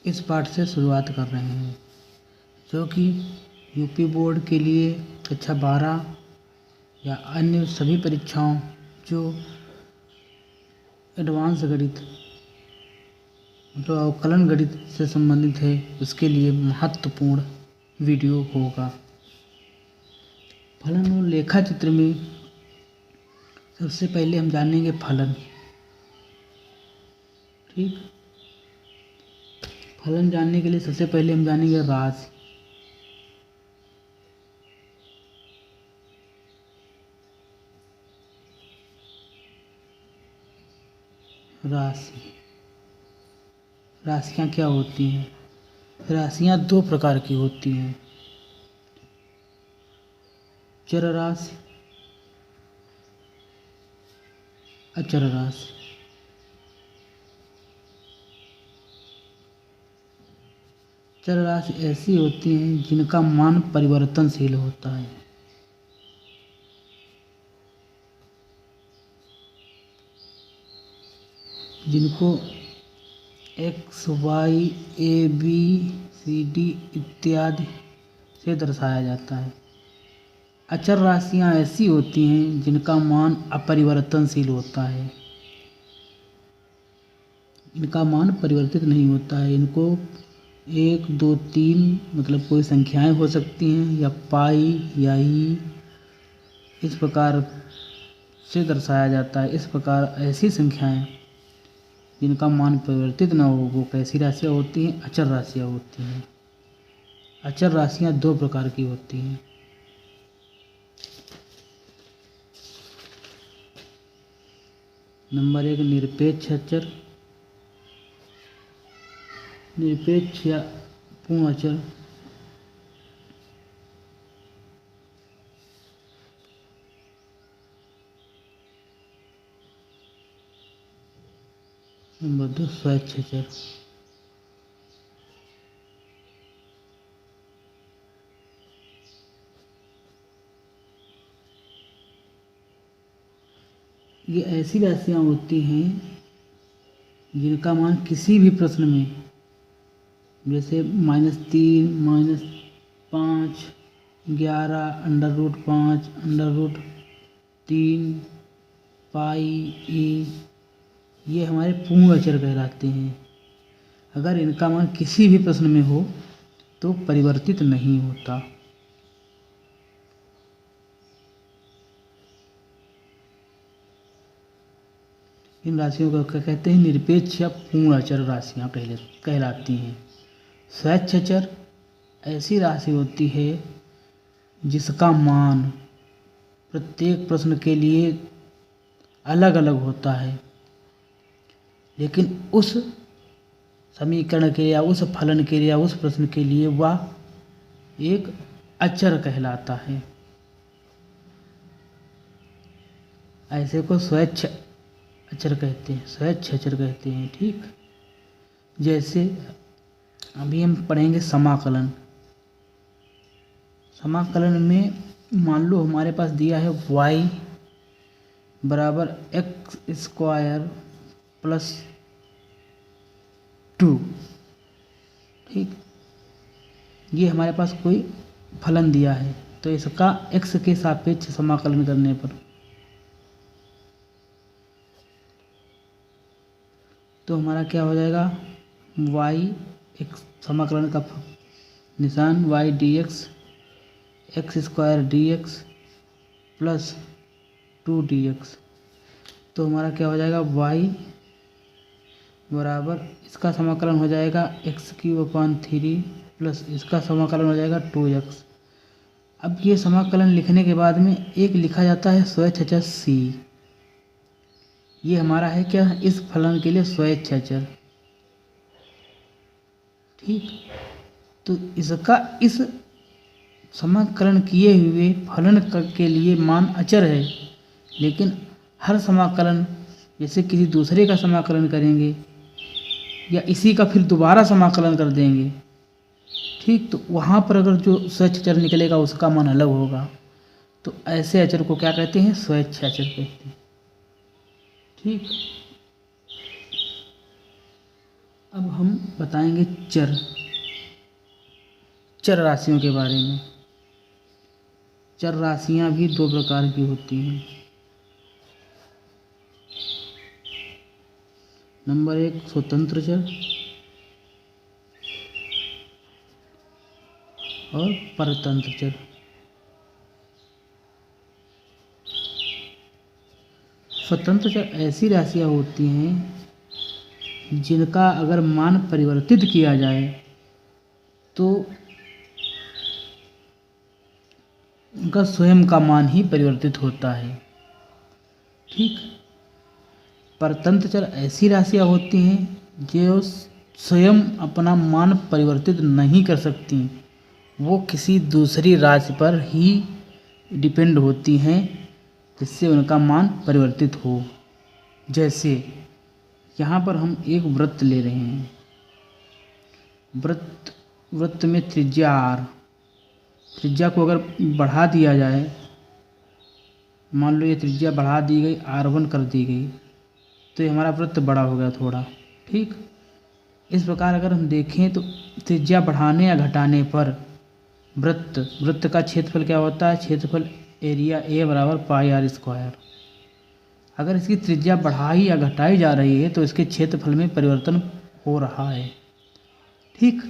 इस पाठ से शुरुआत कर रहे हैं, जो कि यूपी बोर्ड के लिए कक्षा 12 या अन्य सभी परीक्षाओं जो एडवांस गणित जो अवकलन गणित से संबंधित है उसके लिए महत्वपूर्ण वीडियो होगा। फलन और लेखा चित्र में सबसे पहले हम जानेंगे फलन। ठीक, फलन जानने के लिए सबसे पहले हम जानेंगे राशि। राशियाँ क्या होती हैं? राशियाँ दो प्रकार की होती हैं, चर राशि, अचर राशि। चर राशि ऐसी होती हैं जिनका मान परिवर्तनशील होता है। जिनको एक्स, वाई, ए, बी, सी, डी इत्यादि से दर्शाया जाता है। अचर राशियाँ ऐसी होती हैं जिनका मान अपरिवर्तनशील होता है। इनका मान परिवर्तित नहीं होता है। इनको 1, 2, 3 मतलब कोई संख्याएं हो सकती हैं, या पाई या ई, इस प्रकार से दर्शाया जाता है। इस प्रकार ऐसी संख्याएं जिनका मान परिवर्तित न हो वो कैसी राशियाँ होती हैं? अचर राशियाँ होती हैं। अचर राशियाँ दो प्रकार की होती हैं। नंबर 1 निरपेक्ष अचर, निरपेक्ष या पूर्ण अचर। नंबर 2 स्वैच्छ अचर। ये ऐसी राशियाँ होती हैं जिनका मान किसी भी प्रश्न में, जैसे -3, -5, 11, √5, √3, पाई, ई, ये हमारे पूर्ण अचर कहलाते हैं। अगर इनका मान किसी भी प्रश्न में हो तो परिवर्तित नहीं होता। इन राशियों को क्या कहते हैं? निरपेक्ष या पूर्ण अचर राशियाँ कहलाती हैं। स्वैच्छ अचर ऐसी राशि होती है जिसका मान प्रत्येक प्रश्न के लिए अलग अलग होता है, लेकिन उस समीकरण के या उस फलन के लिए या उस प्रश्न के लिए वह एक अचर कहलाता है। ऐसे को स्वैच्छ अचर कहते हैं, स्वैच्छ अचर कहते हैं। ठीक, जैसे अभी हम पढ़ेंगे समाकलन। समाकलन में मान लो हमारे पास दिया है y बराबर x² + 2। ठीक, ये हमारे पास कोई फलन दिया है, तो इसका x के सापेक्ष समाकलन करने पर तो हमारा क्या हो जाएगा? y एक समाकलन का निशान y dx x² dx + 2 dx। तो हमारा क्या हो जाएगा? y बराबर इसका समाकलन हो जाएगा x³ प्लस इसका समाकलन हो जाएगा 2x। अब ये समाकलन लिखने के बाद में एक लिखा जाता है स्वैच्छ अचर c। ये हमारा है क्या? इस फलन के लिए स्वैच्छ अचर। ठीक, तो इसका इस समाकलन किए हुए फलन के लिए मान अचर है, लेकिन हर समाकलन जैसे किसी दूसरे का समाकलन करेंगे या इसी का फिर दोबारा समाकलन कर देंगे, ठीक, तो वहाँ पर अगर जो स्वैच्छ अचर निकलेगा उसका मान अलग होगा। तो ऐसे अचर को क्या कहते हैं? स्वैच्छ अचर कहते हैं। ठीक, अब हम बताएंगे चर राशियों के बारे में। चर राशियां भी दो प्रकार की होती हैं। नंबर 1 स्वतंत्र चर और परतंत्र चर। स्वतंत्र चर ऐसी राशियां होती हैं जिनका अगर मान परिवर्तित किया जाए तो उनका स्वयं का मान ही परिवर्तित होता है। ठीक। परतंत्र चर ऐसी राशियां होती हैं जो स्वयं अपना मान परिवर्तित नहीं कर सकती, वो किसी दूसरी राशि पर ही डिपेंड होती हैं जिससे उनका मान परिवर्तित हो। जैसे यहाँ पर हम एक वृत्त ले रहे हैं। वृत्त में त्रिज्या r, त्रिज्या को अगर बढ़ा दिया जाए, मान लो ये त्रिज्या बढ़ा दी गई, r1 कर दी गई, तो ये हमारा वृत्त बड़ा हो गया थोड़ा। ठीक। इस प्रकार अगर हम देखें तो त्रिज्या बढ़ाने या घटाने पर वृत्त का क्षेत्रफल क्या होता है? क्षेत्रफल एरिया A बराबर पाई r स्क्वायर। अगर इसकी त्रिज्या बढ़ाई या घटाई जा रही है तो इसके क्षेत्रफल में परिवर्तन हो रहा है। ठीक।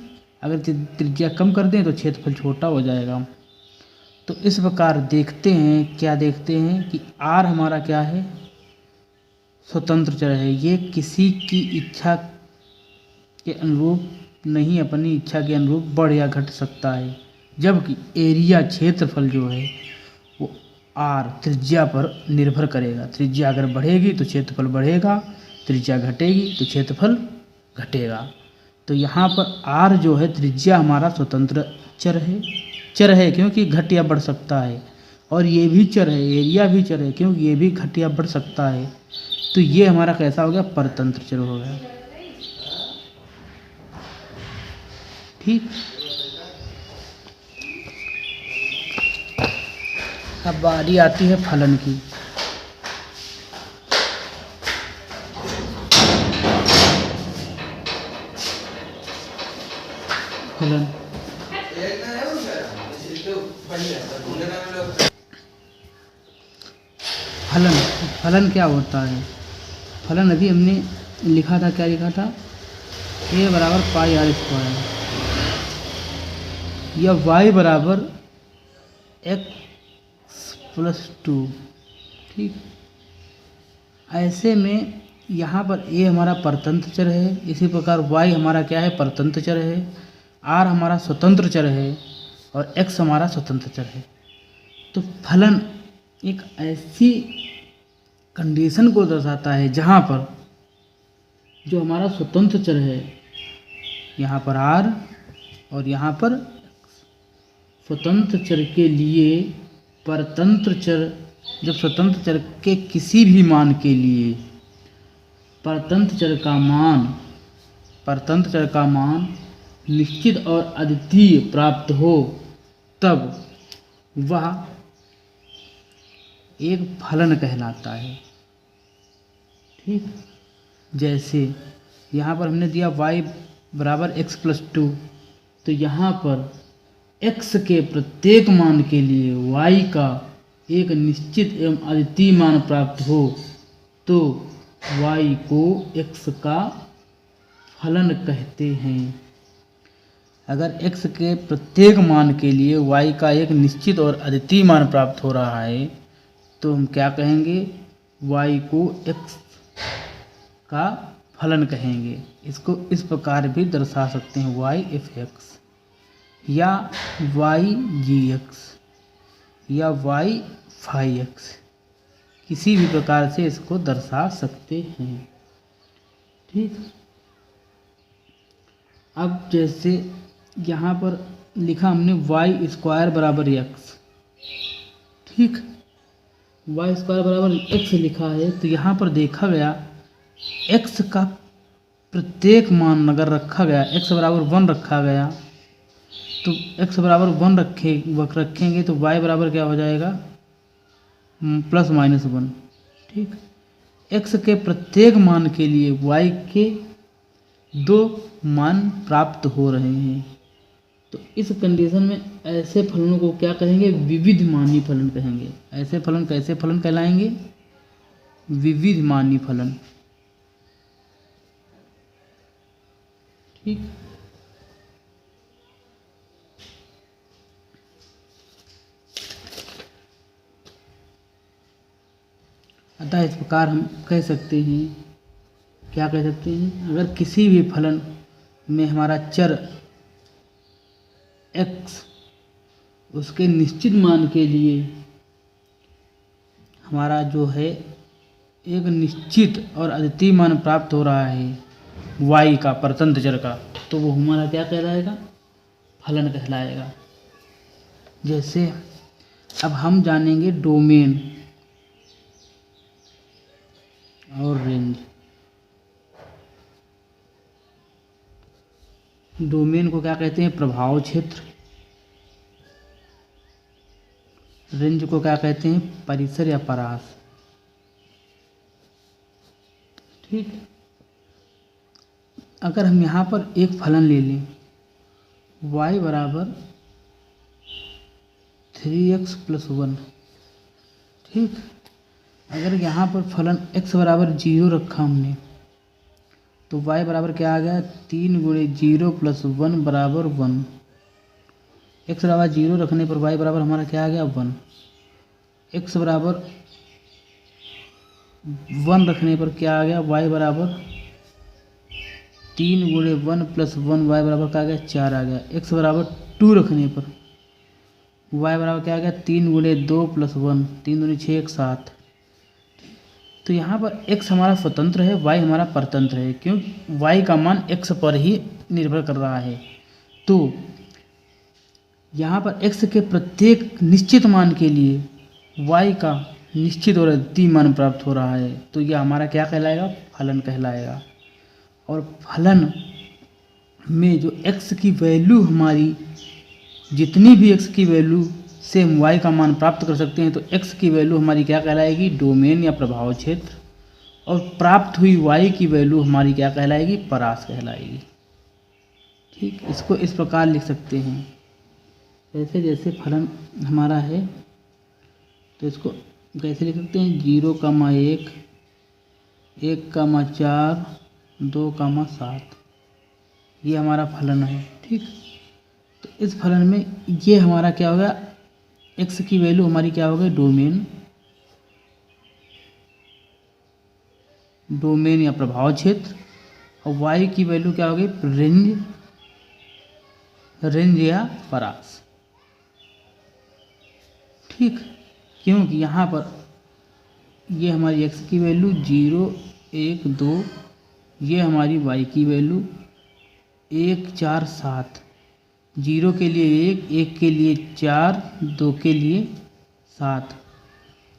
अगर त्रिज्या कम कर दें तो क्षेत्रफल छोटा हो जाएगा। तो इस प्रकार देखते हैं, क्या देखते हैं कि r हमारा क्या है? स्वतंत्र चर है। ये किसी की इच्छा के अनुरूप नहीं, अपनी इच्छा के अनुरूप बढ़ या घट सकता है। जबकि एरिया क्षेत्रफल जो है वो r त्रिज्या पर निर्भर करेगा। त्रिज्या अगर बढ़ेगी तो क्षेत्रफल बढ़ेगा, त्रिज्या घटेगी तो क्षेत्रफल घटेगा। तो यहाँ पर r जो है त्रिज्या हमारा स्वतंत्र चर है क्योंकि घट या बढ़ सकता है, और ये भी चर है, एरिया भी चर है क्योंकि ये भी घट या बढ़ सकता है। तो ये हमारा कैसा हो गया? परतंत्र चर हो गया। ठीक। अब बारी आती है फलन की। फलन फलन क्या होता है? फलन अभी हमने लिखा था, क्या लिखा था? a बराबर पाई r स्क्वायर या y बराबर x+2। ठीक। ऐसे में यहाँ पर a हमारा परतंत्र चर है, इसी प्रकार y हमारा क्या है? परतंत्र चर है, r हमारा स्वतंत्र चर है और x हमारा स्वतंत्र चर है। तो फलन एक ऐसी कंडीशन को दर्शाता है जहाँ पर जो हमारा स्वतंत्र चर है, यहाँ पर r और यहाँ पर स्वतंत्र चर के लिए परतंत्र चर, जब स्वतंत्र चर के किसी भी मान के लिए परतंत्र चर का मान निश्चित और अद्वितीय प्राप्त हो, तब वह एक फलन कहलाता है। ठीक। जैसे यहाँ पर हमने दिया y बराबर x+2, तो यहाँ पर x के प्रत्येक मान के लिए y का एक निश्चित एवं अद्वितीय मान प्राप्त हो तो y को x का फलन कहते हैं। अगर x के प्रत्येक मान के लिए y का एक निश्चित और अद्वितीय मान प्राप्त हो रहा है तो हम क्या कहेंगे? y को x का फलन कहेंगे। इसको इस प्रकार भी दर्शा सकते हैं, y(f(x) या y(g(x) या y(phi(x), किसी भी प्रकार से इसको दर्शा सकते हैं। ठीक। अब जैसे यहाँ पर लिखा हमने y स्क्वायर बराबर x। ठीक। y स्क्वायर बराबर x लिखा है, तो यहाँ पर देखा गया x का प्रत्येक मान अगर रखा गया, x बराबर 1 रखा गया, तो x बराबर 1 रखेंगे तो y बराबर क्या हो जाएगा? +-1। ठीक। x के प्रत्येक मान के लिए y के दो मान प्राप्त हो रहे हैं। तो इस कंडीशन में ऐसे फलनों को क्या कहेंगे? विविधमानी फलन कहेंगे। ऐसे फलन कैसे फलन कहलाएंगे? विविधमानी फलन। ठीक। अतः इस प्रकार हम कह सकते हैं, क्या कह सकते हैं? अगर किसी भी फलन में हमारा चर x उसके निश्चित मान के लिए हमारा जो है एक निश्चित और अद्वितीय मान प्राप्त हो रहा है y का, परतंत्र चर का, तो वो हमारा क्या कहलाएगा? फलन कहलाएगा। जैसे अब हम जानेंगे डोमेन और रेंज। डोमेन को क्या कहते हैं? प्रभाव क्षेत्र। रेंज को क्या कहते हैं? परिसर या परास। ठीक। अगर हम यहाँ पर एक फलन ले लें y बराबर 3x + 1। ठीक। अगर यहाँ पर फलन x बराबर 0 रखा हमने तो y बराबर क्या आ गया? 3 × 0 + 1 बराबर 1। x बराबर 0 रखने पर y बराबर हमारा क्या आ गया? 1। x बराबर 1 रखने पर क्या आ गया? y बराबर 3 × 1 + 1 y बराबर क्या आ गया? 4 आ गया। x बराबर 2 रखने पर y बराबर क्या आ गया? 3 × 2 + 1, 3 दूनी 6, 1 7। तो यहाँ पर x हमारा स्वतंत्र है, y हमारा परतंत्र है, क्यों? y का मान x पर ही निर्भर कर रहा है। तो यहाँ पर x के प्रत्येक निश्चित मान के लिए y का निश्चित और अद्वितीय मान प्राप्त हो रहा है, तो यह हमारा क्या कहलाएगा? फलन कहलाएगा। और फलन में जो x की वैल्यू हमारी, जितनी भी x की वैल्यू से हम y का मान प्राप्त कर सकते हैं, तो x की वैल्यू हमारी क्या कहलाएगी? डोमेन या प्रभाव क्षेत्र। और प्राप्त हुई y की वैल्यू हमारी क्या कहलाएगी? परास कहलाएगी। ठीक। इसको इस प्रकार लिख सकते हैं, ऐसे जैसे फलन हमारा है तो इसको कैसे लिख सकते हैं? 0,1, 1,4, 2,7, ये हमारा फलन है। ठीक। तो इस फलन में ये हमारा क्या होगा? x की वैल्यू हमारी क्या हो गई? डोमेन या प्रभाव क्षेत्र। और y की वैल्यू क्या हो गई? रेंज या परास। ठीक। क्योंकि यहाँ पर ये हमारी x की वैल्यू 0, 1, 2, ये हमारी y की वैल्यू 1, 4, 7। 0 के लिए 1, 1 के लिए 4, 2 के लिए 7।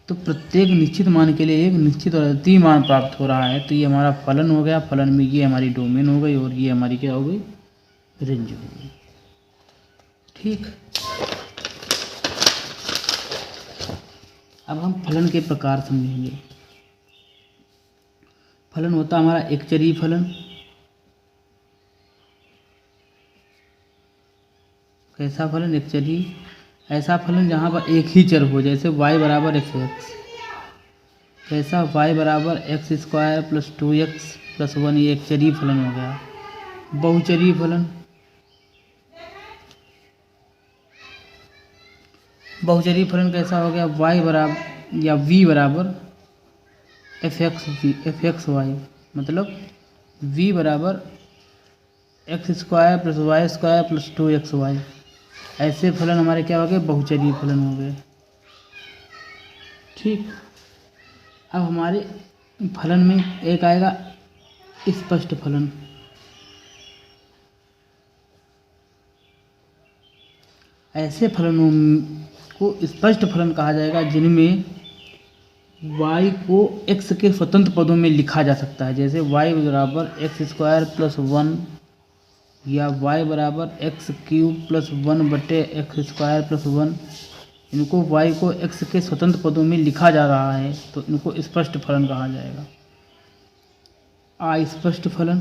तो प्रत्येक निश्चित मान के लिए एक निश्चित और अद्वितीय मान प्राप्त हो रहा है, तो ये हमारा फलन हो गया। फलन में ये हमारी डोमेन हो गई और ये हमारी क्या हो गई? रेंज हो गई। ठीक। अब हम फलन के प्रकार समझेंगे। फलन होता हमारा एकचरी फलन। कैसा फलन? एकचरी। ऐसा फलन जहाँ पर एक ही चर हो, जैसे y बराबर x। कैसा? y बराबर x² + 2x + 1, ये एकचरी फलन हो गया। बहुचरी फलन। बहुचरी फलन कैसा हो गया? y बराबर या v बराबर fxy, मतलब v बराबर x² + y² + 2xy। ऐसे फलन हमारे क्या हो गए? बहुचरी फलन हो गए। ठीक। अब हमारे फलन में एक आएगा स्पष्ट फलन। ऐसे फलनों को स्पष्ट फलन कहा जाएगा जिनमें y को x के स्वतंत्र पदों में लिखा जा सकता है, जैसे y बराबर x² + 1 या y बराबर x³ + 1/x² + 1। इनको y को x के स्वतंत्र पदों में लिखा जा रहा है, तो इनको स्पष्ट फलन कहा जाएगा। अस्पष्ट फलन।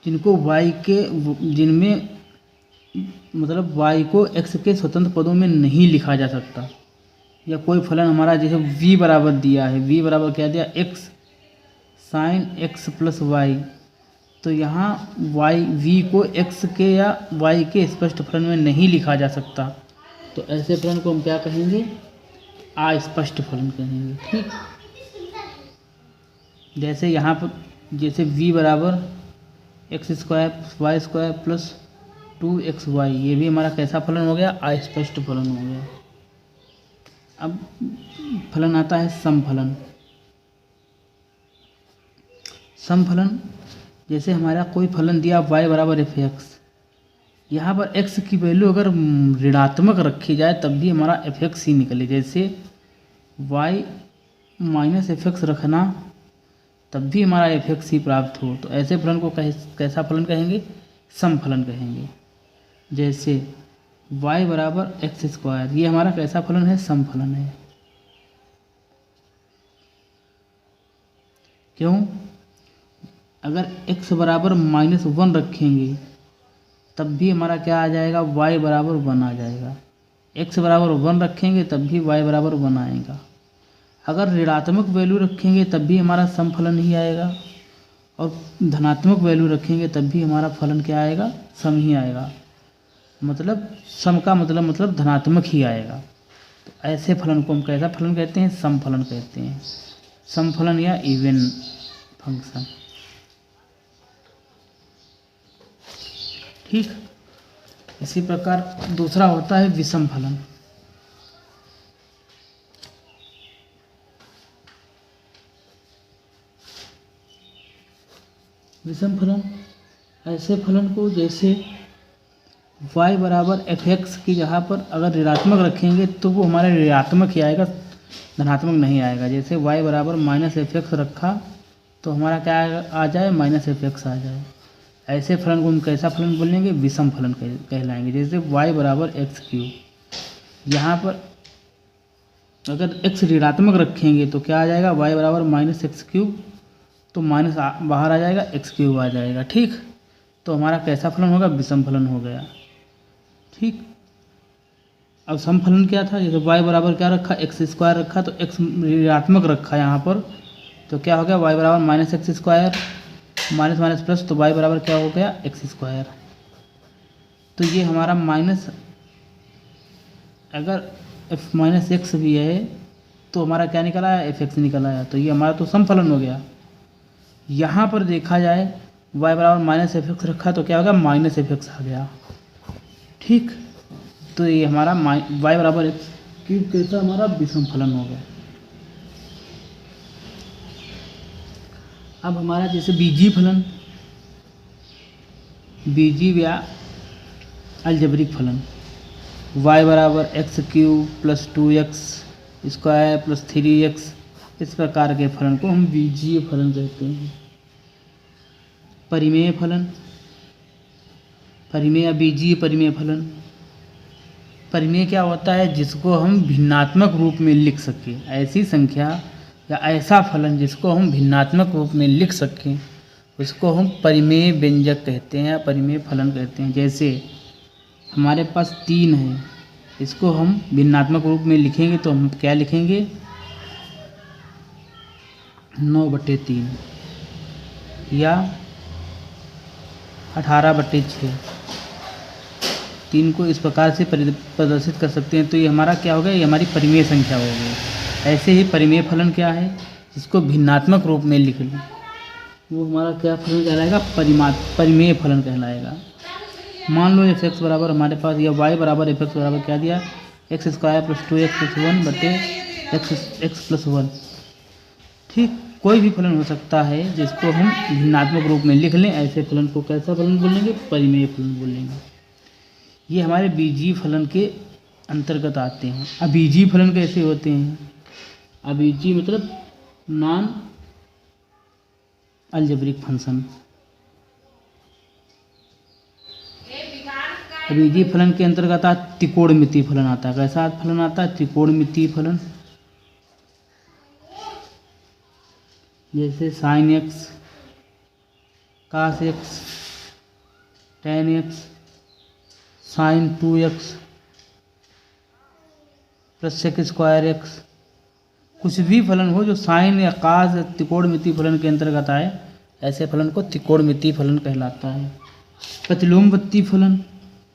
जिनको y के जिनमें मतलब y को x के स्वतंत्र पदों में नहीं लिखा जा सकता, या कोई फलन हमारा जैसे v बराबर दिया है, v बराबर क्या दिया, x sine x plus y, तो यहाँ v को x के या y के स्पष्ट फलन में नहीं लिखा जा सकता, तो ऐसे फलन को हम क्या कहेंगे, अस्पष्ट फलन कहेंगे। ठीक, जैसे यहाँ पर जैसे v बराबर x square y square plus 2xy, ये भी हमारा कैसा फलन हो गया, अस्पष्ट फलन हो गया। अब फलन आता है समफलन। समफलन जैसे हमारा कोई फलन दिया y बराबर एफ एक्स, यहाँ पर x की वैल्यू अगर ऋणात्मक रखी जाए तब भी हमारा एफ एक्स ही निकले, जैसे y माइनस एफ एक्स रखना तब भी हमारा एफ एक्स ही प्राप्त हो, तो ऐसे फलन को कैसा फलन कहेंगे, समफलन कहेंगे। जैसे y बराबर एक्स स्क्वायर, ये हमारा कैसा फलन है, समफलन है। क्यों, अगर x बराबर -1 रखेंगे तब भी हमारा क्या आ जाएगा, y बराबर 1 आ जाएगा। x बराबर 1 रखेंगे तब भी y बराबर 1 आएगा। अगर ऋणात्मक वैल्यू रखेंगे तब भी हमारा समफलन ही आएगा, और धनात्मक वैल्यू रखेंगे तब भी हमारा फलन क्या आएगा, सम ही आएगा। मतलब सम का मतलब धनात्मक ही आएगा। तो ऐसे फलन को हम कैसा फलन कहते हैं, समफलन कहते हैं। समफलन या इवन फंक्शन। ठीक, इसी प्रकार दूसरा होता है विषम फलन। विषम फलन ऐसे फलन को जैसे y बराबर एफ एक्स की जगह पर अगर ऋणात्मक रखेंगे तो वो हमारा ऋणात्मक ही आएगा, धनात्मक नहीं आएगा। जैसे y बराबर माइनस एफ एक्स रखा तो हमारा क्या आ जाए, माइनस एफ एक्स आ जाए। ऐसे फलन को हम कैसा फलन बोलेंगे, विषम फलन कहलाएंगे। जैसे y बराबर एक्स क्यूब, यहाँ पर अगर x ऋणात्मक रखेंगे तो क्या आ जाएगा, y बराबर माइनस एक्स क्यूब, तो माइनस बाहर आ जाएगा, एक्स क्यूब आ जाएगा। ठीक, तो हमारा कैसा फलन होगा, विषम फलन हो गया। ठीक, अब समफलन क्या था, जैसे y बराबर क्या रखा, एक्स स्क्वायर रखा, तो x ऋणात्मक रखा यहाँ पर, तो क्या हो गया, y बराबर minus x square, minus minus plus, तो y बराबर क्या हो गया, एक्स स्क्वायर। तो ये हमारा माइनस, अगर f माइनस एक्स भी है तो हमारा क्या निकला है, एफ एक्स निकला है, तो ये हमारा तो समफलन हो गया। यहाँ पर देखा जाए y बराबर माइनस एफ एक्स रखा तो क्या होगा, माइनस एफ एक्स आ गया। ठीक, तो ये हमारा y बराबर एक्स क्यूब कैसा हमारा विषम फलन हो गया। अब हमारा जैसे बीजीय फलन, बीजीय या अलजेब्रिक फलन, y बराबर x cube plus 2x square plus 3x, इस प्रकार के फलन को हम बीजीय फलन कहते हैं। परिमेय फलन, परिमेय या बीजीय परिमेय फलन। परिमेय क्या होता है, जिसको हम भिन्नात्मक रूप में लिख सकें, ऐसी संख्या या ऐसा फलन जिसको हम भिन्नात्मक रूप में लिख सकें उसको हम परिमेय व्यंजक कहते हैं या परिमेय फलन कहते हैं। जैसे हमारे पास 3 है, इसको हम भिन्नात्मक रूप में लिखेंगे तो हम क्या लिखेंगे, 9/3 या 18/6। 3 को इस प्रकार से प्रदर्शित कर सकते हैं, तो ये हमारा क्या हो गया, ये हमारी परिमेय संख्या हो गई। ऐसे ही परिमेय फलन क्या है, जिसको भिन्नात्मक रूप में लिख लें वो हमारा क्या फलन कहलाएगा, परिमेय फलन कहलाएगा। मान लो एफ एक्स बराबर हमारे पास, या y बराबर एफ एक्स बराबर क्या दिया, x square plus 2x plus 1/x+1। ठीक, कोई भी फलन हो सकता है जिसको हम भिन्नात्मक रूप में लिख लें, ऐसे फलन को कैसा फलन बोलेंगे, परिमेय फलन बोलेंगे। ये हमारे बीजीय फलन के अंतर्गत आते हैं। अबीजीय फलन कैसे होते हैं, अबीजीय मतलब नॉन अलजेब्रिक फंक्शन। अबीजीय फलन के अंतर्गत त्रिकोणमितीय फलन आता है। कैसा फलन आता है, त्रिकोणमितीय फलन। जैसे sine x, cos x, 10x sine 2x plus sec square x. कुछ भी फलन हो जो साइन या कास या त्रिकोणमितीय फलन के अंतर्गत आए, ऐसे फलन को त्रिकोणमितीय फलन कहलाता है। प्रतिलोमवत्ती फलन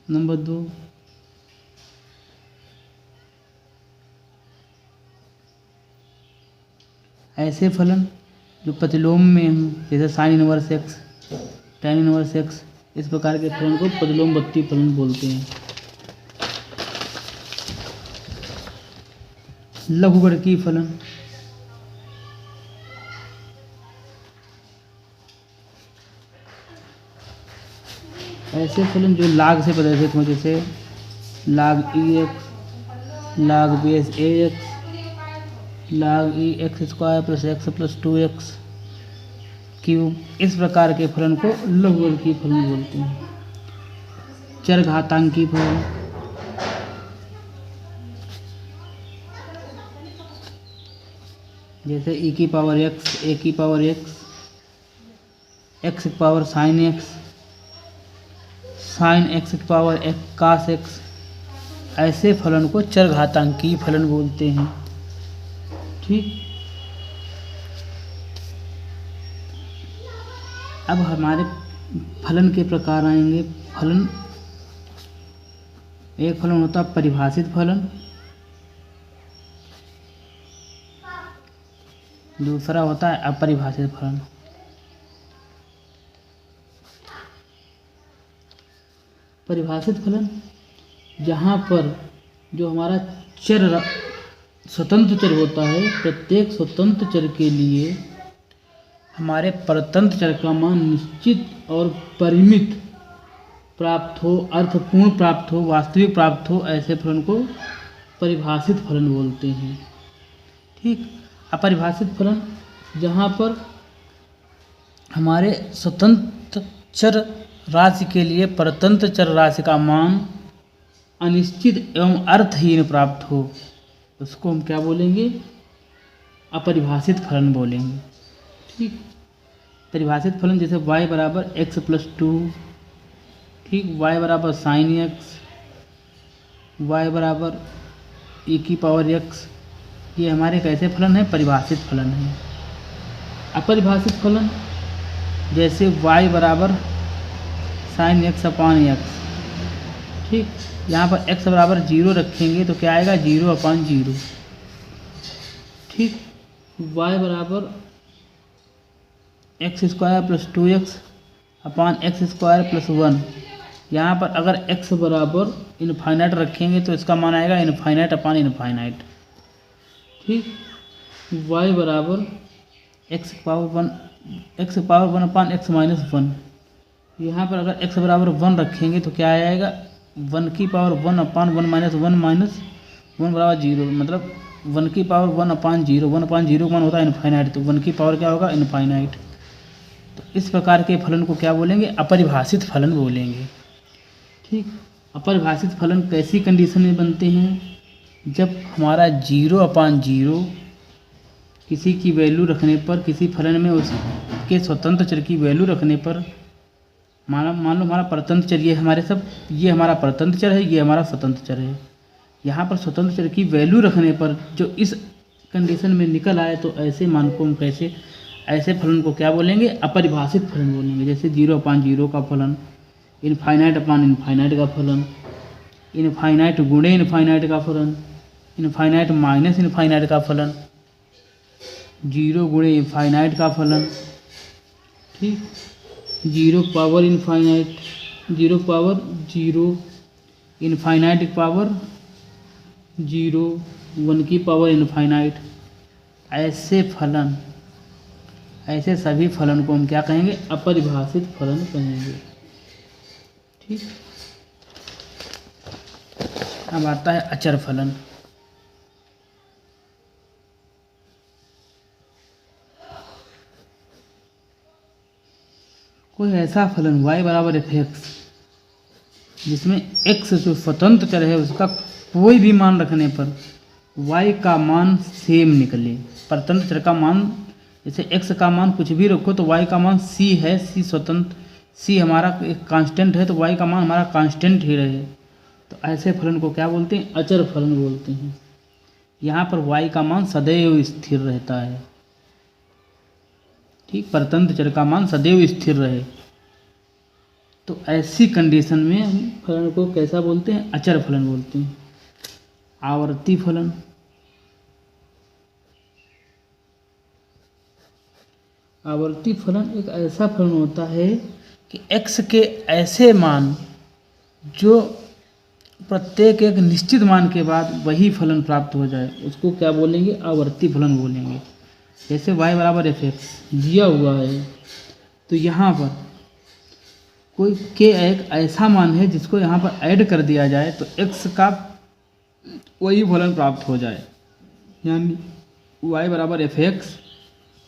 नंबर 2, ऐसे फलन जो प्रतिलोम में हो, जैसे sine inverse x, tan inverse x, इस प्रकार के फलन को प्रतिलोमवत्ती फलन बोलते हैं। लघुगणकीय फलन ऐसे फलन जो लाग से प्रदर्शित हो, जैसे log e x, log base a x, log e x square plus x plus 2x cube, इस प्रकार के फलन को लघुगणकीय फलन बोलते हैं। चरघातांकी फलन जैसे e की पावर x, a की पावर x, x की power sine x, sine x की पावर x कास x, ऐसे फलन को चरघातांकी फलन बोलते हैं। ठीक, अब हमारे फलन के प्रकार आएंगे। फलन, एक फलन होता है परिभाषित फलन, दूसरा होता है अपरिभाषित फलन। परिभाषित फलन जहाँ पर जो हमारा चर स्वतंत्र चर होता है, प्रत्येक स्वतंत्र चर के लिए हमारे परतंत्र चर का मान निश्चित और परिमित प्राप्त हो, अर्थपूर्ण प्राप्त हो, वास्तविक प्राप्त हो, ऐसे फलन को परिभाषित फलन बोलते हैं। ठीक, अपरिभाषित फलन जहाँ पर हमारे स्वतंत्र चर राशि के लिए परतंत्र चर राशि का मान अनिश्चित एवं अर्थहीन प्राप्त हो, उसको हम क्या बोलेंगे? अपरिभाषित फलन बोलेंगे। ठीक, परिभाषित फलन जैसे y बराबर एक्स प्लस 2, ठीक, y बराबर साइन एक्स, y बराबर e की पावर x, ये हमारे कैसे फलन है? परिभाषित फलन है। अपरिभाषित फलन जैसे y बराबर साइन एक्स अपान एक्स, ठीक, यहाँ पर x बराबर 0 रखेंगे तो क्या आएगा? 0/0। ठीक, y बराबर एक्स स्क्वायर प्लस 2x अपान एक्स स्क्वायर प्लस 1, यहाँ पर अगर x बराबर इनफाइनाइट रखेंगे तो इसका मान आएगा इनफाइनाइट अपान इनफाइनाइट। ठीक, y बराबर एक्स पावर 1 अपान एक्स माइनस 1, यहाँ पर अगर x बराबर 1 रखेंगे तो क्या आएगा? 1 की पावर 1 अपान 1 माइनस 1 माइनस 1 बराबर 0, मतलब 1 की पावर 1/0, 1/0 का मान होता है इनफाइनाइट, तो 1 की पावर क्या होगा? इनफाइनाइट। तो इस प्रकार के फलन को क्या बोलेंगे? अपरिभाषित फलन बोलेंगे। ठीक, अपरिभाषित फलन कैसी कंडीशन में बनते हैं? जब हमारा 0/0 किसी की वैल्यू रखने पर, किसी फलन में उसके स्वतंत्र चर की वैल्यू रखने पर, मान लो हमारा परतंत्र चर ये हमारा परतंत्र चर है, ये हमारा स्वतंत्र चर है। यहाँ पर स्वतंत्र चर की वैल्यू रखने पर जो इस कंडीशन में निकल आए, तो ऐसे मान को हम ऐसे फलन को क्या बोलेंगे? अपरिभाषित फलन बोलेंगे। जैसे 0/0 का फलन, इनफाइनाइट अपान इनफाइनाइट का फलन, इनफाइनाइट गुणे इनफाइनाइट का फलन, इनफाइनाइट माइनस इनफाइनाइट का फलन, 0 गुणे इनफाइनाइट का फलन। ठीक, 0 power infinite, 0 power 0, infinite power 0, 1 की पावर इनफाइनाइट, ऐसे फलन, ऐसे सभी फलन को हम क्या कहेंगे? अपरिभाषित फलन कहेंगे। ठीक, अब आता है अचर फलन। कोई ऐसा फलन y बराबर f(x) जिसमें x जो स्वतंत्र चर है उसका कोई भी मान रखने पर y का मान सेम निकले। परतंत्र चर का मान, जैसे x का मान कुछ भी रखो तो y का मान c है, c स्वतंत्र सी हमारा एक कांस्टेंट है तो वाई का मान हमारा कांस्टेंट ही रहे, तो ऐसे फलन को क्या बोलते हैं? अचर फलन बोलते हैं। यहाँ पर वाई का मान सदैव स्थिर रहता है, ठीक, परतंत्र चर का मान सदैव स्थिर रहे, तो ऐसी कंडीशन में हम फलन को कैसा बोलते हैं? अचर फलन बोलते हैं। आवर्ती फलन, आवर्ती फलन एक ऐसा फलन होता है कि x के ऐसे मान जो प्रत्येक एक निश्चित मान के बाद वही फलन प्राप्त हो जाए, उसको क्या बोलेंगे? आवर्ती फलन बोलेंगे। जैसे y बराबर एफ एक्स दिया हुआ है, तो यहाँ पर कोई के एक ऐसा मान है जिसको यहाँ पर ऐड कर दिया जाए तो x का वही फलन प्राप्त हो जाए, यानी y बराबर एफ एक्स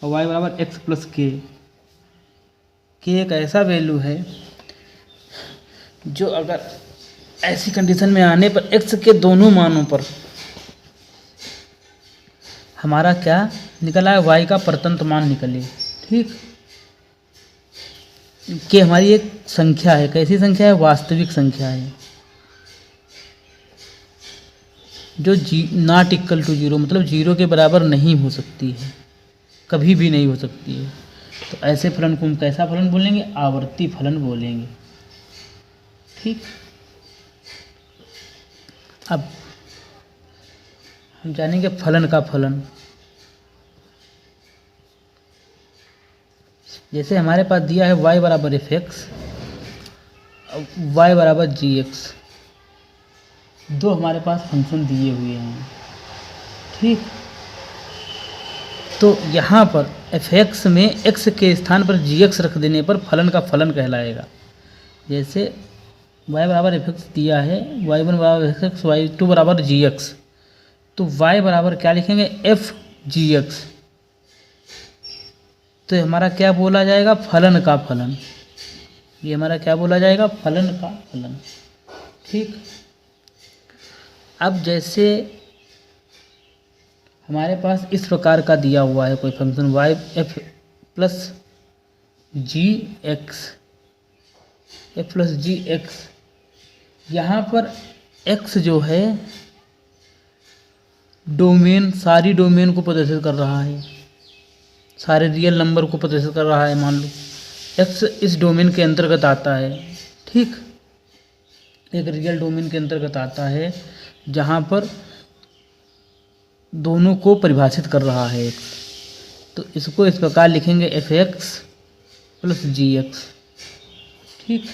और y बराबर एक्स प्लस के एक ऐसा वैल्यू है जो अगर ऐसी कंडीशन में आने पर x के दोनों मानों पर हमारा क्या निकला है? y का परतंत्र मान निकले, ठीक। कि हमारी एक संख्या है, कैसी संख्या है? वास्तविक संख्या है, जो नॉट इक्वल टू जीरो, मतलब जीरो के बराबर नहीं हो सकती है, कभी भी नहीं हो सकती है। तो ऐसे फलन को हम कैसा फलन बोलेंगे? आवर्ती फलन बोलेंगे, ठीक। अब हम जानेंगे फलन का फलन। जैसे हमारे पास दिया है y बराबर एफ एक्स, y बराबर जी एक्स, दो हमारे पास फंक्शन दिए हुए हैं, ठीक। तो यहाँ पर एफ एक्स में x के स्थान पर जी एक्स रख देने पर फलन का फलन कहलाएगा। जैसे y बराबर एफ एक्स दिया है, y1 बराबर एफ एक्स, y2 बराबर जी एक्स, तो y बराबर क्या लिखेंगे? एफ जी एक्स, तो हमारा क्या बोला जाएगा? फलन का फलन। ये हमारा क्या बोला जाएगा? फलन का फलन, ठीक। अब जैसे हमारे पास इस प्रकार का दिया हुआ है कोई फंक्शन y एफ प्लस जी एक्स, एफ प्लस जी एक्स, यहाँ पर x जो है डोमेन, सारी डोमेन को प्रदर्शित कर रहा है, सारे रियल नंबर को प्रदर्शित कर रहा है। मान लो x इस डोमेन के अंतर्गत आता है, ठीक, एक रियल डोमेन के अंतर्गत आता है जहाँ पर दोनों को परिभाषित कर रहा है x, तो इसको इस प्रकार लिखेंगे एफ एक्स प्लस जी एक्स, ठीक।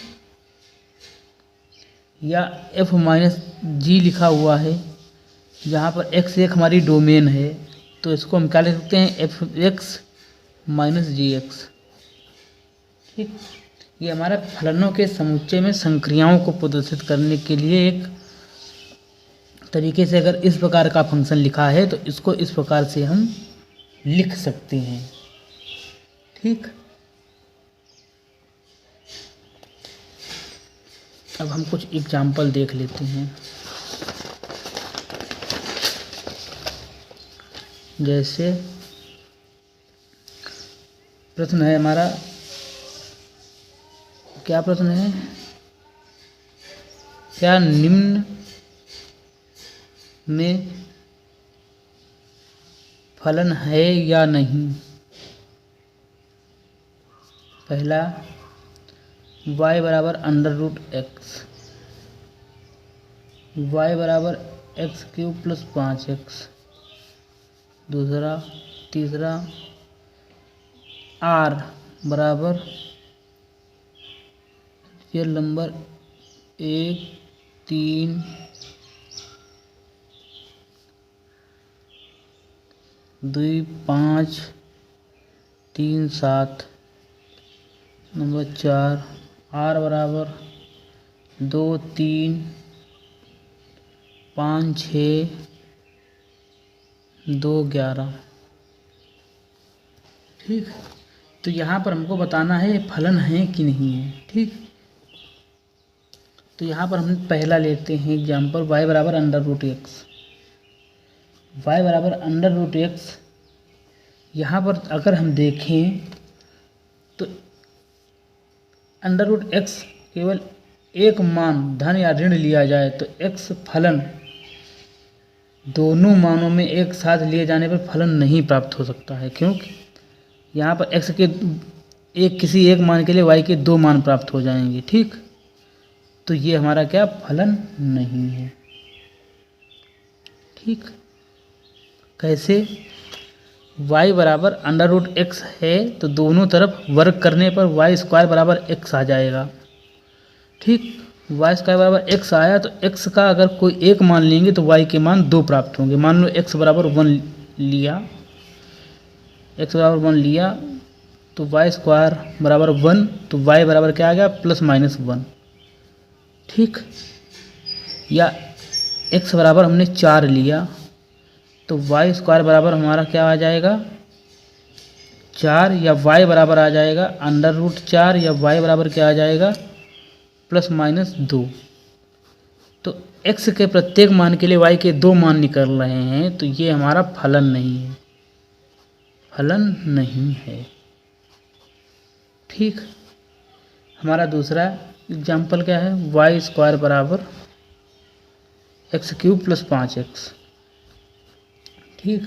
या f माइनस जी लिखा हुआ है जहाँ पर x एक हमारी डोमेन है, तो इसको हम क्या लिख सकते हैं? एफ एक्स माइनस जी एक्स, ठीक। ये हमारा फलनों के समुच्चय में संक्रियाओं को प्रदर्शित करने के लिए एक तरीके से अगर इस प्रकार का फंक्शन लिखा है तो इसको इस प्रकार से हम लिख सकते हैं, ठीक। अब हम कुछ एग्जाम्पल देख लेते हैं। जैसे प्रश्न है हमारा, क्या प्रश्न है? क्या निम्न में फलन है या नहीं? पहला y बराबर अंडर रूट एक्स, y बराबर एक्स क्यूब प्लस 5x, दूसरा, तीसरा r बराबर रियल नंबर 1, 3, 2, 5, 3, 7, नंबर 4 r बराबर 2, 3, 5, 6, 2, 11, ठीक। तो यहाँ पर हमको बताना है ये फलन है कि नहीं है, ठीक। तो यहाँ पर हम पहला लेते हैं एग्जाम्पल y बराबर अंडर रूट एक्स, y बराबर अंडर रूट एक्स। यहाँ पर अगर हम देखें तो अंडर रूट एक्स केवल एक मान धन या ऋण लिया जाए तो एक्स फलन दोनों मानों में एक साथ लिए जाने पर फलन नहीं प्राप्त हो सकता है, क्योंकि यहाँ पर एक्स के किसी एक मान के लिए वाई के दो मान प्राप्त हो जाएंगे। ठीक, तो ये हमारा क्या फलन नहीं है। ठीक, कैसे? y बराबर अंडर रूट एक्स है तो दोनों तरफ वर्ग करने पर वाई स्क्वायर बराबर एक्स आ जाएगा। ठीक, वाई स्क्वायर बराबर एक्स आया तो एक्स का अगर कोई एक मान लेंगे तो वाई के मान दो प्राप्त होंगे। मान लो एक्स बराबर 1 लिया, एक्स बराबर 1 लिया तो वाई स्क्वायर बराबर 1, तो वाई बराबर क्या आ गया ±1। ठीक, या एक्स बराबर हमने 4 लिया तो वाई स्क्वायर बराबर हमारा क्या आ जाएगा 4, या वाई बराबर आ जाएगा अंडर रूट 4, या वाई बराबर क्या आ जाएगा ±2। तो x के प्रत्येक मान के लिए y के दो मान निकल रहे हैं, तो ये हमारा फलन नहीं है, फलन नहीं है। ठीक, हमारा दूसरा एग्जाम्पल क्या है? वाई स्क्वायर बराबर x³ + 5x। ठीक,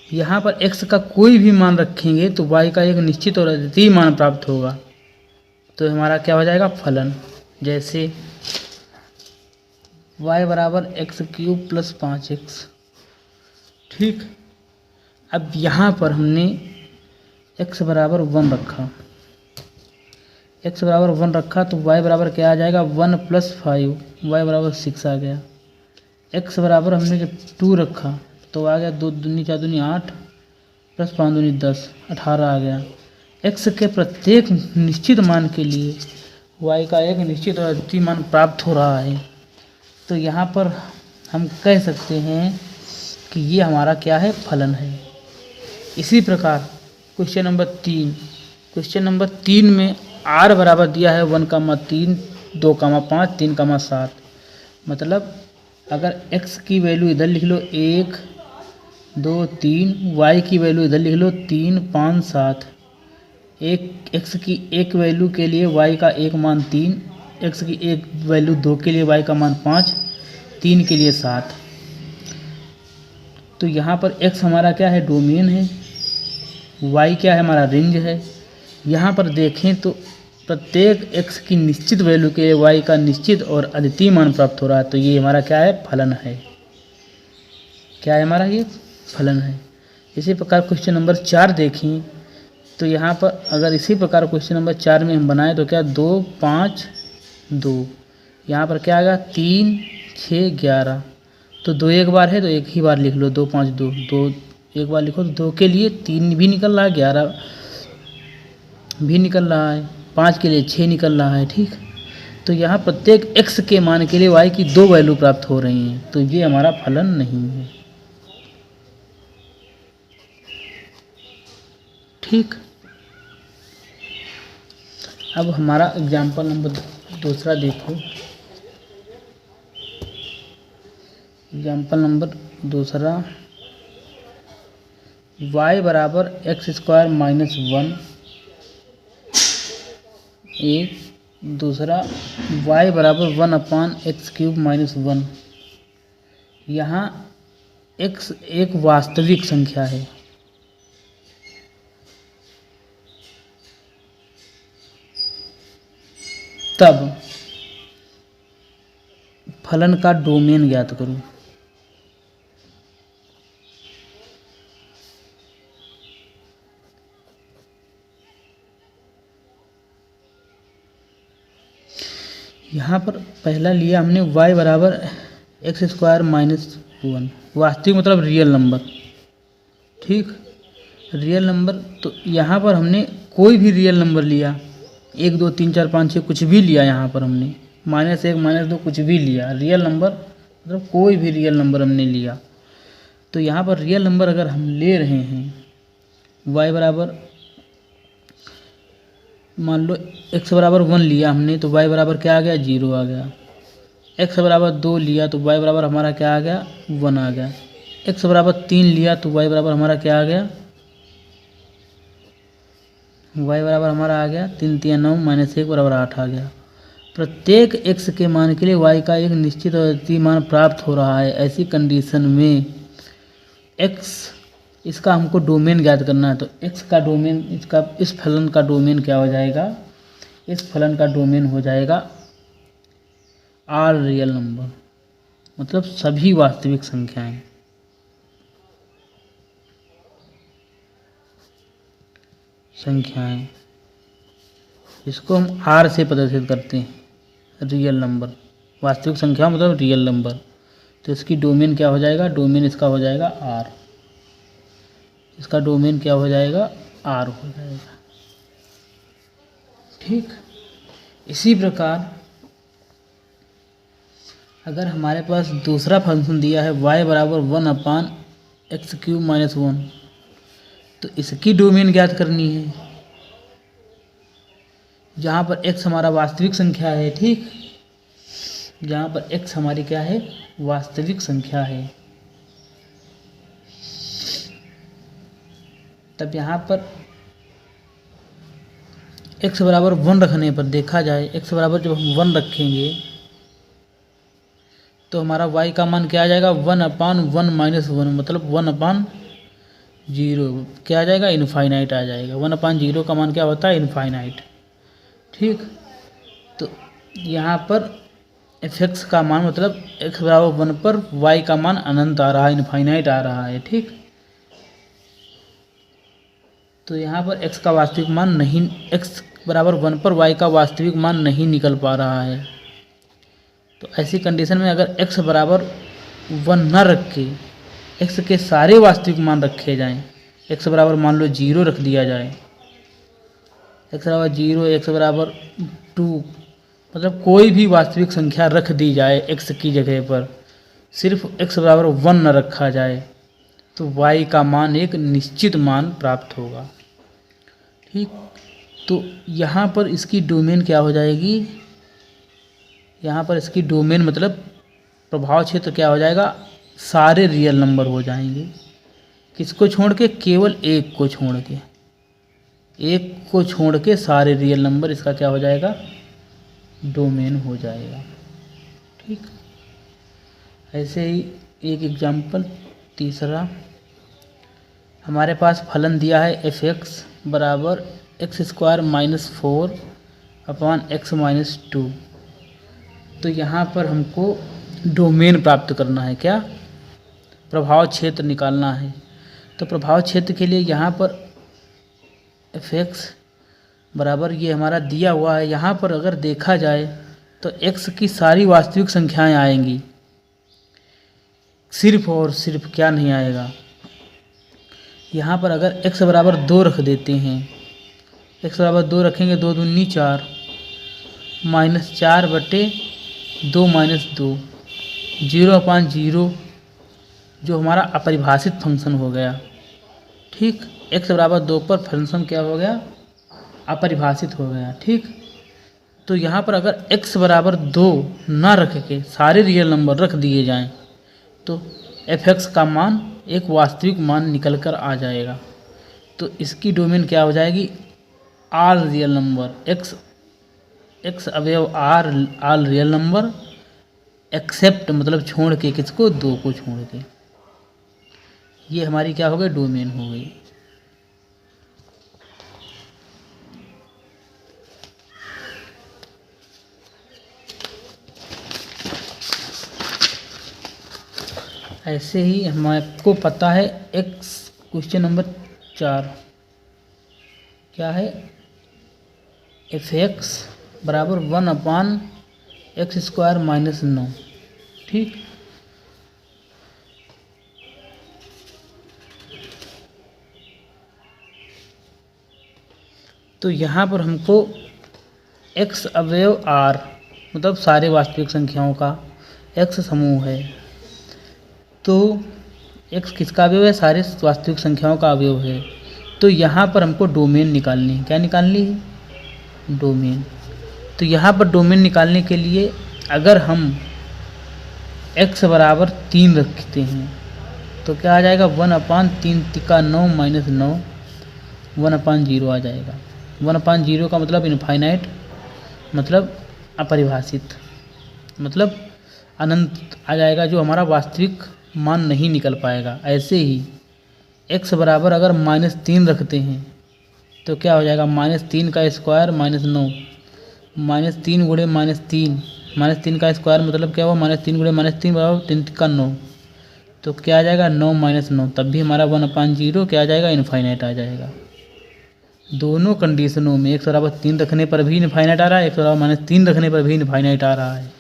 यहाँ पर x का कोई भी मान रखेंगे तो y का एक निश्चित और अद्वितीय मान प्राप्त होगा, तो हमारा क्या हो जाएगा फलन। जैसे y बराबर x³ + 5x। ठीक, अब यहाँ पर हमने x बराबर 1 रखा, x बराबर 1 रखा तो y बराबर क्या आ जाएगा 1 + 5, y बराबर 6 आ गया। x बराबर हमने जब 2 रखा तो आ गया 2 दूनी 4 दूनी 8 + 5 दूनी 10, 18 आ गया। x के प्रत्येक निश्चित मान के लिए y का एक निश्चित और अद्वितीय मान प्राप्त हो रहा है, तो यहाँ पर हम कह सकते हैं कि ये हमारा क्या है फलन है। इसी प्रकार क्वेश्चन नंबर 3 में r बराबर दिया है 1,3, 2,5, 3,7। मतलब अगर x की वैल्यू इधर लिख लो 1, 2, 3, y की वैल्यू इधर लिख लो 3, 5, 7। एक x की एक वैल्यू के लिए y का एक मान 3, x की एक वैल्यू 2 के लिए y का मान 5, 3 के लिए 7। तो यहाँ पर x हमारा क्या है डोमेन है, y क्या है हमारा रेंज है। यहाँ पर देखें तो प्रत्येक x की निश्चित वैल्यू के लिए y का निश्चित और अद्वितीय मान प्राप्त हो रहा है, तो ये हमारा क्या है फलन है। क्या है हमारा ये फलन है। इसी प्रकार क्वेश्चन नंबर 4 देखें तो यहाँ पर अगर इसी प्रकार क्वेश्चन नंबर 4 में हम बनाएं तो क्या 2, 5, 2, यहाँ पर क्या आएगा 3, 6, 11। तो 2 एक बार है तो एक ही बार लिख लो 2, 5, 2, 2 एक बार लिखो तो 2 के लिए 3 भी निकल रहा है, 11 भी निकल रहा है, 5 के लिए 6 निकल रहा है। ठीक, तो यहाँ प्रत्येक x के मान के लिए y की दो वैल्यू प्राप्त हो रही हैं, तो ये हमारा फलन नहीं है। ठीक, अब हमारा एग्जाम्पल नंबर दूसरा देखो। एग्जाम्पल नंबर दूसरा y बराबर x² - 1 एक, दूसरा y बराबर 1/x³ - 1। यहाँ x एक वास्तविक संख्या है, तब फलन का डोमेन ज्ञात करो। यहाँ पर पहला लिया हमने y बराबर x² - 1, वास्तविक मतलब रियल नंबर। ठीक, रियल नंबर, तो यहाँ पर हमने कोई भी रियल नंबर लिया, 1, 2, 3, 4, 5, 6 कुछ भी लिया, यहाँ पर हमने -1, -2 कुछ भी लिया, रियल नंबर मतलब कोई भी रियल नंबर हमने लिया। तो यहाँ पर रियल नंबर अगर हम ले रहे हैं y बराबर, मान लो x बराबर 1 लिया हमने तो y बराबर क्या आ गया 0 आ गया। x बराबर 2 लिया तो y बराबर हमारा क्या आ गया 1 आ गया। x बराबर 3 लिया तो y बराबर हमारा क्या आ गया y बराबर हमारा आ गया 3 3 9 -1 बराबर 8 आ गया। प्रत्येक x के मान के लिए y का एक निश्चित और अद्वितीय मान प्राप्त हो रहा है। ऐसी कंडीशन में x, इसका हमको डोमेन ज्ञात करना है, तो x का डोमेन, इसका इस फलन का डोमेन क्या हो जाएगा, इस फलन का डोमेन हो जाएगा ऑल रियल नंबर, मतलब सभी वास्तविक संख्याएं। इसको हम r से प्रदर्शित करते हैं, रियल नंबर, वास्तविक संख्या मतलब रियल नंबर। तो इसकी डोमेन क्या हो जाएगा, डोमेन इसका हो जाएगा r, इसका डोमेन क्या हो जाएगा, r हो जाएगा। ठीक, इसी प्रकार अगर हमारे पास दूसरा फंक्शन दिया है y बराबर 1/x³ - 1, तो इसकी डोमेन ज्ञात करनी है, जहाँ पर x हमारा वास्तविक संख्या है। ठीक, जहाँ पर x हमारी क्या है, वास्तविक संख्या है। तब यहाँ पर x बराबर 1 रखने पर देखा जाए, x बराबर जब हम 1 रखेंगे तो हमारा y का मान क्या आ जाएगा, 1/1 - 1, मतलब 1/0 क्या आ जाएगा, इनफाइनाइट आ जाएगा। 1/0 का मान क्या होता है, इनफाइनाइट। ठीक, तो यहाँ पर f(x) का मान मतलब x बराबर 1 पर y का मान अनंत आ रहा है, इनफाइनाइट आ रहा है। ठीक, तो यहाँ पर x का वास्तविक मान नहीं, x बराबर 1 पर y का वास्तविक मान नहीं निकल पा रहा है। तो ऐसी कंडीशन में अगर x बराबर 1 न रख के x के सारे वास्तविक मान रखे जाएं, x बराबर मान लो 0 रख दिया जाए, x बराबर 0, x बराबर 2, मतलब कोई भी वास्तविक संख्या रख दी जाए x की जगह पर, सिर्फ x बराबर 1 न रखा जाए, तो y का मान एक निश्चित मान प्राप्त होगा। ठीक, तो यहाँ पर इसकी डोमेन क्या हो जाएगी, यहाँ पर इसकी डोमेन मतलब प्रभाव क्षेत्र क्या हो जाएगा, सारे रियल नंबर हो जाएंगे। किसको छोड़ के, केवल एक को छोड़ के, एक को छोड़ के सारे रियल नंबर इसका क्या हो जाएगा, डोमेन हो जाएगा। ठीक, ऐसे ही एक एग्जाम्पल तीसरा, हमारे पास फलन दिया है f(x) बराबर x² - 4/x-2। तो यहाँ पर हमको डोमेन प्राप्त करना है, क्या, प्रभाव क्षेत्र निकालना है। तो प्रभाव क्षेत्र के लिए यहाँ पर f(x) बराबर ये हमारा दिया हुआ है, यहाँ पर अगर देखा जाए तो x की सारी वास्तविक संख्याएं आएंगी, सिर्फ और सिर्फ क्या नहीं आएगा, यहाँ पर अगर x बराबर 2 रख देते हैं, x बराबर 2 रखेंगे, 2 दूनी 4, -4/2 - 2, 0/0 जो हमारा अपरिभाषित फंक्शन हो गया। ठीक, x बराबर 2 पर फंक्शन क्या हो गया, अपरिभाषित हो गया। ठीक, तो यहाँ पर अगर x बराबर 2 ना रख के सारे रियल नंबर रख दिए जाएं, तो f(x) का मान एक वास्तविक मान निकल कर आ जाएगा। तो इसकी डोमेन क्या हो जाएगी, ऑल रियल नंबर, x अवयव ऑल रियल नंबर एक्सेप्ट मतलब छोड़ के, किसको, 2 को छोड़ के। ये हमारी क्या हो गई, डोमेन हो गई। ऐसे ही हमको पता है क्वेश्चन नंबर 4 क्या है, f(x) बराबर 1/x² - 9। ठीक, तो यहाँ पर हमको x अवयव r मतलब सारे वास्तविक संख्याओं का x समूह है, तो x किसका अवयव है, सारे वास्तविक संख्याओं का अवयव है। तो यहाँ पर हमको डोमेन निकालनी है, क्या निकालनी है, डोमेन। तो यहाँ पर डोमेन निकालने के लिए अगर हम x बराबर 3 रखते हैं तो क्या आ जाएगा, 1/3 - 9 - 9, 1/0 आ जाएगा। 1/0 का मतलब इनफाइनाइट, मतलब अपरिभाषित, मतलब अनंत आ जाएगा, जो हमारा वास्तविक मान नहीं निकल पाएगा। ऐसे ही x बराबर अगर -3 रखते हैं तो क्या हो जाएगा, -3 का स्क्वायर -9, -3 गुणे -3, -3 का स्क्वायर मतलब क्या हुआ, -3 गुणे -3 बराबर 3 का 9, तो क्या आ जाएगा 9 - 9, तब भी हमारा 1/0 क्या आ जाएगा, इनफाइनाइट आ जाएगा। दोनों कंडीशनों में x बराबर 3 रखने पर भी इनफाइनाइट आ रहा है, x बराबर -3 रखने पर भी इनफाइनाइट आ रहा है।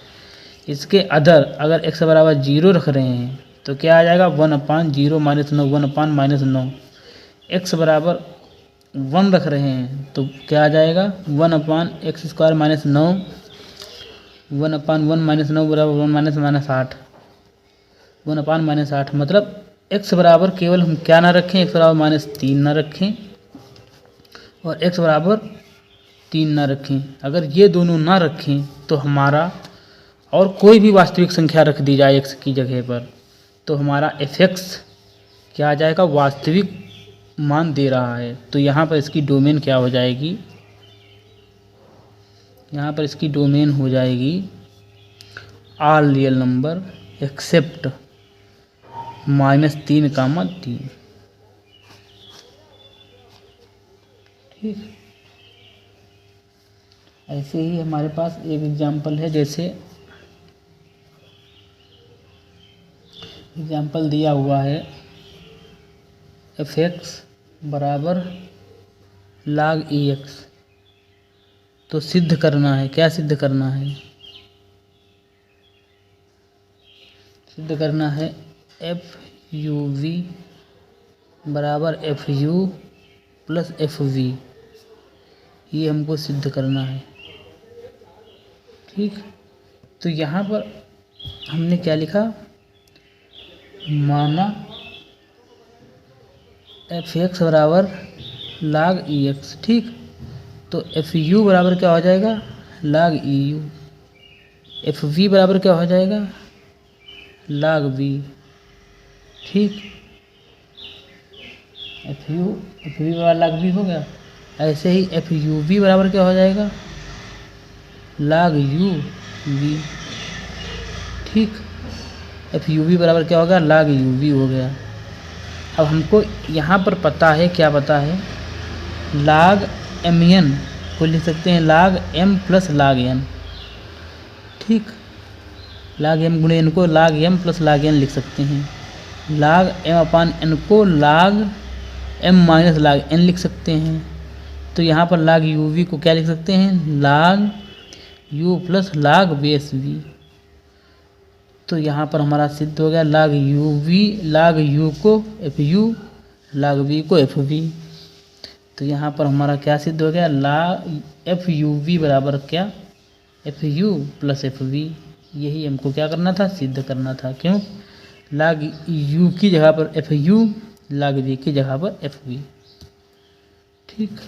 इसके अदर अगर x बराबर 0 रख रहे हैं तो क्या आ जाएगा, 1/0 - 9, 1/-9। x बराबर 1 रख रहे हैं तो क्या आ जाएगा, 1/x² - 9, 1/1 - 9 बराबर 1 - 1/-8, मतलब x बराबर केवल हम क्या ना रखें, x बराबर -3 ना रखें और x बराबर 3 ना रखें। अगर ये दोनों ना रखें तो हमारा और कोई भी वास्तविक संख्या रख दी जाए x की जगह पर, तो हमारा f(x) क्या आ जाएगा, वास्तविक मान दे रहा है। तो यहाँ पर इसकी डोमेन क्या हो जाएगी, यहाँ पर इसकी डोमेन हो जाएगी ऑल रियल नंबर एक्सेप्ट -3, -3। ठीक, ऐसे ही हमारे पास एक एग्जाम्पल है, जैसे एग्जाम्पल दिया हुआ है f(x) बराबर log ex, तो सिद्ध करना है, क्या सिद्ध करना है, सिद्ध करना है f(u_v) बराबर f(u) प्लस f(v), ये हमको सिद्ध करना है। ठीक, तो यहाँ पर हमने क्या लिखा, माना f(x) बराबर log ex। ठीक, तो f(u) बराबर क्या हो जाएगा, log eu, f(v) बराबर क्या हो जाएगा, log v। ठीक, f(v) बराबर log v हो गया। ऐसे ही f(u_v) बराबर क्या हो जाएगा, log u_v। ठीक, f(u_v) बराबर क्या होगा, log u_v हो गया। अब हमको यहाँ पर पता है, क्या पता है, log mn को लिख सकते हैं log m plus log n। ठीक, log m गुणे n को log m plus log n लिख सकते हैं, log m/n को log m minus log n लिख सकते हैं। तो यहाँ पर log u_v को क्या लिख सकते हैं, log u plus log base v। तो यहाँ पर हमारा सिद्ध हो गया, log u_v, log u को f(u), log v को f(v). तो यहाँ पर हमारा क्या सिद्ध हो गया, log f(u_v) बराबर क्या, f(u) प्लस f(v)। यही हमको क्या करना था, सिद्ध करना था। क्यों, log u की जगह पर f(u), log v की जगह पर f(v). ठीक।